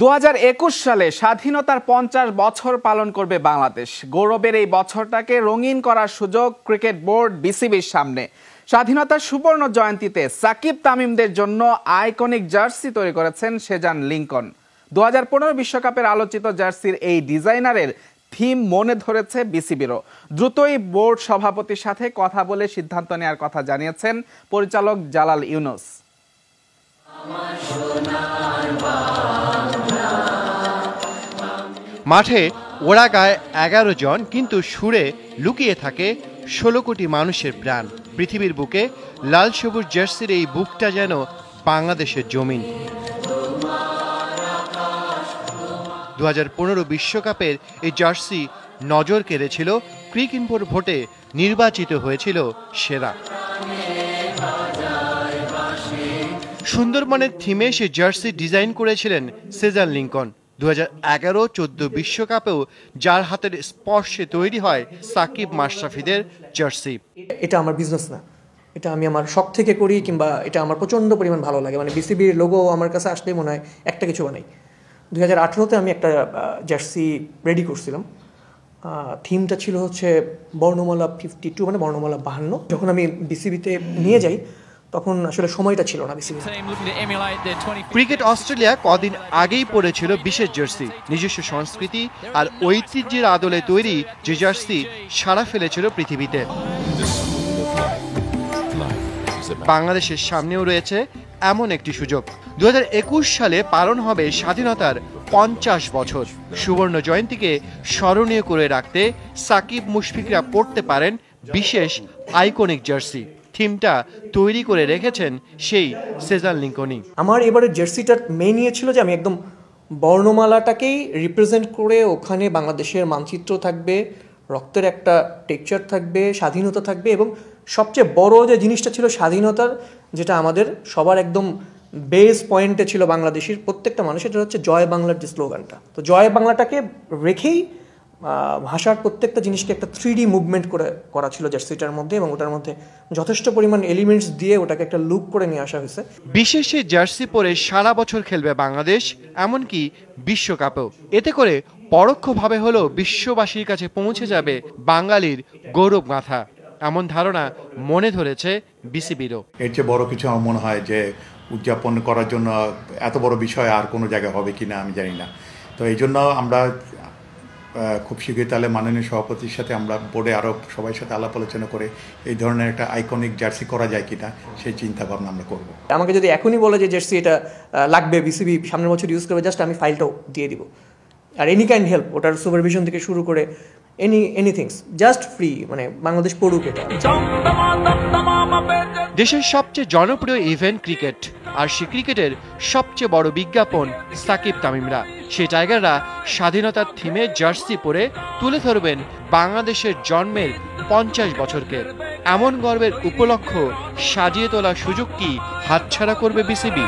2021 সালে স্বাধীনতার 50 বছর পালন করবে বাংলাদেশ। গৌরবের এই বছরটাকে রঙিন করার সুযোগ ক্রিকেট বোর্ড বিসিবির সামনে। স্বাধীনতার সুবর্ণ জয়ন্তীতে সাকিব তামিমদের জন্য আইকনিক জার্সি তৈরি করেছেন সেজান লিংকন। 2015 বিশ্বকাপের আলোচিত জার্সির এই ডিজাইনারের থিম মনে ধরেছে বিসিবিরও। দ্রুতই বোর্ড সভাপতির সাথে কথা বলে সিদ্ধান্ত নেওয়ার কথা জানিয়েছেন পরিচালক জালাল ইউনুস। মাঠে ওরা গায়ে 11 জন, কিন্তু সুরে লুকিয়ে থাকে 16 কোটি মানুষের প্রাণ। পৃথিবীর বুকে লাল সবুজ জার্সির এই বুকটা যেন বাংলাদেশের জমিন। 2015 বিশ্বকাপের এই জার্সি নজর কেড়েছিল, ক্রিকইনফোর ভোটে নির্বাচিত হয়েছিল সেরা। সুন্দরবনের থিমে সে জার্সি ডিজাইন করেছিলেন সেজান লিংকন। 2011-14 বিশ্বকাপেও যার হাতের স্পর্শে তৈরি হয় সাকিব মাশরাফিদের জার্সি। এটা আমার বিজনেস না, এটা আমি আমার শখ থেকে করি, কিংবা এটা আমার প্রচণ্ড পরিমাণ ভালো লাগে। মানে বিসিবির লোগো আমার কাছে আসলেই মনে হয় একটা কিছু বানাই। 2018-তে আমি একটা জার্সি রেডি করছিলাম। থিমটা ছিল হচ্ছে বর্ণমালা 52, মানে বর্ণমালা 52। যখন আমি বিসিবিতে নিয়ে যাই তখন আসলে সময়টা ছিল না বিসিবি। ক্রিকেট অস্ট্রেলিয়া কদিন আগেই পড়েছিল বিশেষ জার্সি। নিজস্ব সংস্কৃতি আর ঐতিহ্যের আদলে তৈরি যে জার্সি সাড়া ফেলেছিল পৃথিবীতে। বাংলাদেশের সামনেও রয়েছে এমন একটি সুযোগ। 2021 সালে পালন হবে স্বাধীনতার 50 বছর। সুবর্ণ জয়ন্তীকে স্মরণীয় করে রাখতে সাকিব মুশফিকরা পড়তে পারেন বিশেষ আইকনিক জার্সি। থিমটা তৈরি করে রেখেছেন সেই সেজান লিংকনই। আমার এবারে জার্সিটার মেইন ইয়ে ছিল যে আমি একদম বর্ণমালাটাকেই রিপ্রেজেন্ট করে, ওখানে বাংলাদেশের মানচিত্র থাকবে, রক্তের একটা টেক্সচার থাকবে, স্বাধীনতা থাকবে, এবং সবচেয়ে বড় যে জিনিসটা ছিল স্বাধীনতার, যেটা আমাদের সবার একদম বেস পয়েন্টে ছিল বাংলাদেশের প্রত্যেকটা মানুষের, এটা হচ্ছে জয় বাংলার যে স্লোগানটা। তো জয় বাংলাটাকে রেখেই ভাষার প্রত্যেকটা জিনিসকে একটা 3D মুভমেন্ট করা ছিল জার্সিটার মধ্যে, এবং ওটার মধ্যে যথেষ্ট পরিমাণ এলিমেন্টস দিয়ে ওটাকে একটা লুক করে নিয়ে আসা হয়েছে। বিশেষ জার্সি পরে সারা বছর খেলবে বাংলাদেশ, এমনকি বিশ্বকাপেও। এতে করে পরোক্ষভাবে হলেও বিশ্ববাসীর কাছে পৌঁছে যাবে বাঙালির গৌরব গাথা, এমন ধারণা মনে ধরেছে বিসিবিরও। এর চেয়ে বড় কিছু আমার মনে হয় যে উদযাপন করার জন্য এত বড় বিষয় আর কোনো জায়গায় হবে কিনা আমি জানি না। তো এই জন্য আমরা খুব শীঘ্রই তাহলে মাননীয় সভাপতির সাথে আমরা বোর্ডে আরও সবাই সাথে আলাপ আলোচনা করে এই ধরনের একটা আইকনিক জার্সি করা যায় কিনা সেই চিন্তা ভাবনা আমরা করব। আমাকে যদি এখনই বলে যে জার্সি এটা লাগবে, বিসিবি সামনের বছর ইউজ করবে, জাস্ট আমি ফাইলটাও দিয়ে দিব। আর এনি কাইন্ড হেল্প, ওটার সুপারভিশন থেকে শুরু করে এনিথিংস জাস্ট ফ্রি, মানে বাংলাদেশ পড়ুক এটা। দেশের সবচেয়ে জনপ্রিয় ইভেন্ট ক্রিকেট, আর সে ক্রিকেটের সবচেয়ে বড় বিজ্ঞাপন সাকিব তামিমরা। সে টাইগাররা স্বাধীনতার থিমে জার্সি পরে তুলে ধরবেন বাংলাদেশের জন্মের 50 বছরকে। এমন গর্বের উপলক্ষ সাজিয়ে তোলার সুযোগ কি হাতছাড়া করবে বিসিবি?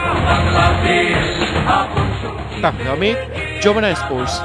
যমুনা স্পোর্টস।